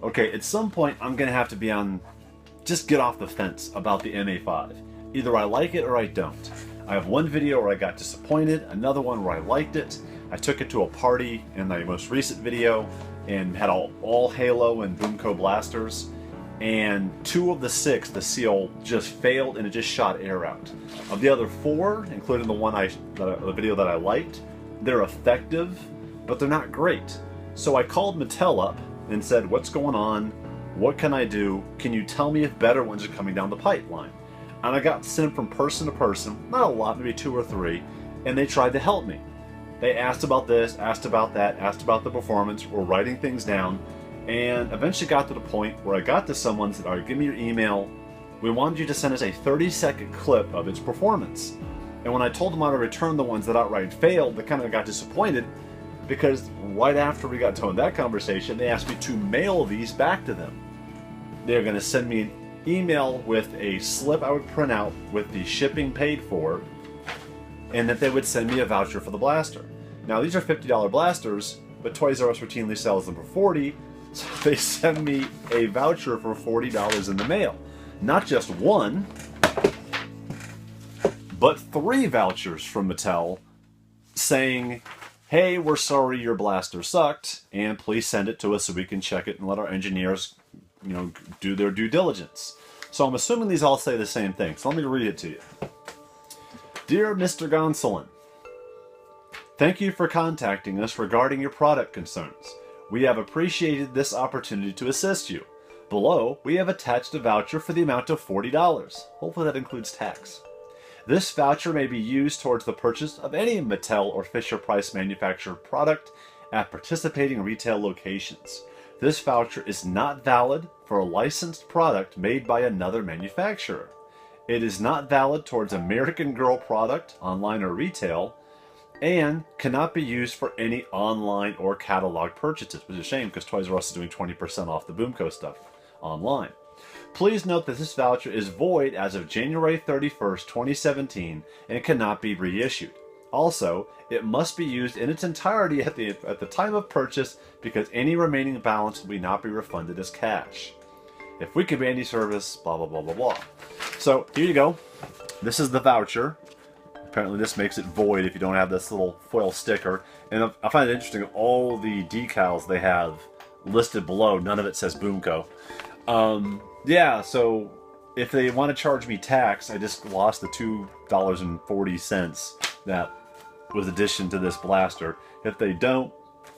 Okay, at some point I'm gonna have to be on, just get off the fence about the MA5. Either I like it or I don't. I have one video where I got disappointed, another one where I liked it. I took it to a party in my most recent video and had all Halo and Boomco blasters, and 2 of the 6, the seal just failed and it just shot air out. Of the other 4, including the video that I liked, they're effective, but they're not great. So I called Mattel up and said, what's going on? What can I do? Can you tell me if better ones are coming down the pipeline? And I got sent from person to person, not a lot, maybe 2 or 3, and they tried to help me. They asked about this, asked about that, asked about the performance, were writing things down, and eventually got to the point where I got to someone and said, all right, give me your email. We wanted you to send us a 30-second clip of its performance. And when I told them how to return the ones that outright failed, they kind of got disappointed, because right after we got done that conversation, they asked me to mail these back to them. They're going to send me an email with a slip I would print out with the shipping paid for, and that they would send me a voucher for the blaster. Now these are $50 blasters, but Toys R Us routinely sells them for $40, so they send me a voucher for $40 in the mail. Not just one, but 3 vouchers from Mattel saying, hey, we're sorry your blaster sucked, and please send it to us so we can check it and let our engineers, do their due diligence. So I'm assuming these all say the same thing, so let me read it to you. Dear Mr. Gonsolin, thank you for contacting us regarding your product concerns. We have appreciated this opportunity to assist you. Below, we have attached a voucher for the amount of $40. Hopefully that includes tax. This voucher may be used towards the purchase of any Mattel or Fisher-Price manufactured product at participating retail locations. This voucher is not valid for a licensed product made by another manufacturer. It is not valid towards American Girl product, online or retail, and cannot be used for any online or catalog purchases, which is a shame because Toys R Us is doing 20% off the Boomco stuff online. Please note that this voucher is void as of January 31st, 2017 and cannot be reissued. Also, it must be used in its entirety at the time of purchase because any remaining balance will not be refunded as cash. If we could be any service, blah, blah, blah, blah, blah. So, here you go. This is the voucher. Apparently this makes it void if you don't have this little foil sticker. And I find it interesting, all the decals they have listed below, none of it says Boomco. Yeah, so if they want to charge me tax, I just lost the $2.40 that was addition to this blaster. If they don't,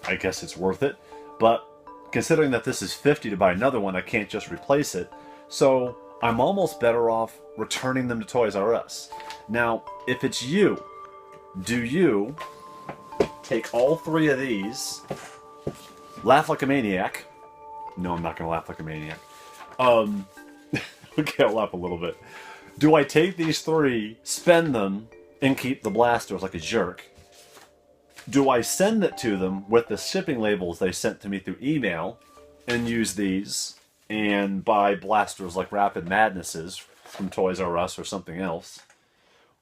I guess it's worth it. But considering that this is $50 to buy another one, I can't just replace it. So I'm almost better off returning them to Toys R Us. Now, if it's you, do you take all 3 of these, laugh like a maniac? No, I'm not going to laugh like a maniac. Okay, I'll laugh a little bit. Do I take these 3, spend them, and keep the blasters like a jerk? Do I send it to them with the shipping labels they sent to me through email and use these and buy blasters like Rapid Madnesses from Toys R Us or something else?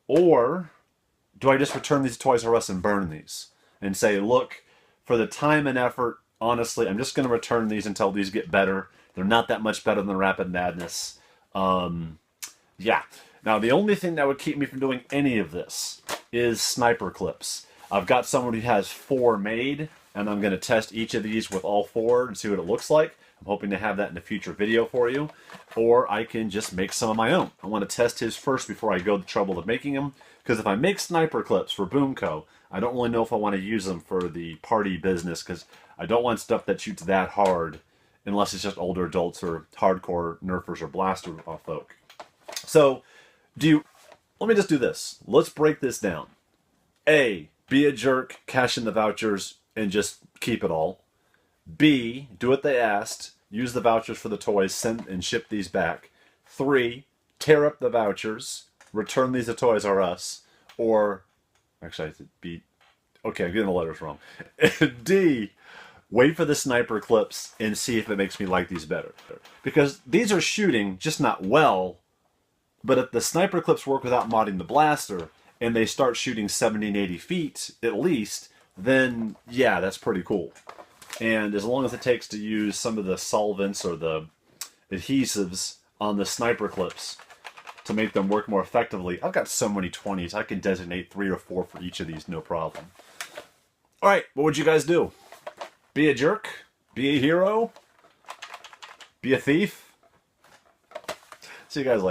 Or do I just return these to Toys R Us and burn these and say, look, for the time and effort, honestly, I'm just going to return these until these get better. They're not that much better than Rapid Madness. Yeah. Now, the only thing that would keep me from doing any of this is sniper clips. I've got someone who has 4 made, and I'm going to test each of these with all 4 and see what it looks like. I'm hoping to have that in a future video for you. Or I can just make some of my own. I want to test his first before I go the trouble of making them. Because if I make sniper clips for Boomco, I don't really know if I want to use them for the party business, because I don't want stuff that shoots that hard unless it's just older adults or hardcore nerfers or blaster folk. So, let me just do this. Let's break this down. A, be a jerk, cash in the vouchers, and just keep it all. B, do what they asked, use the vouchers for the toys, send and ship these back. 3, tear up the vouchers, return these to Toys R Us, or, actually I said B, okay, I'm getting the letters wrong. D, wait for the sniper clips and see if it makes me like these better. Because these are shooting, just not well, but if the sniper clips work without modding the blaster, and they start shooting 70 and 80 feet, at least, then yeah, that's pretty cool. And as long as it takes to use some of the solvents or the adhesives on the sniper clips to make them work more effectively, I've got so many 20s, I can designate 3 or 4 for each of these, no problem. Alright, what would you guys do? Be a jerk? Be a hero? Be a thief? See you guys later.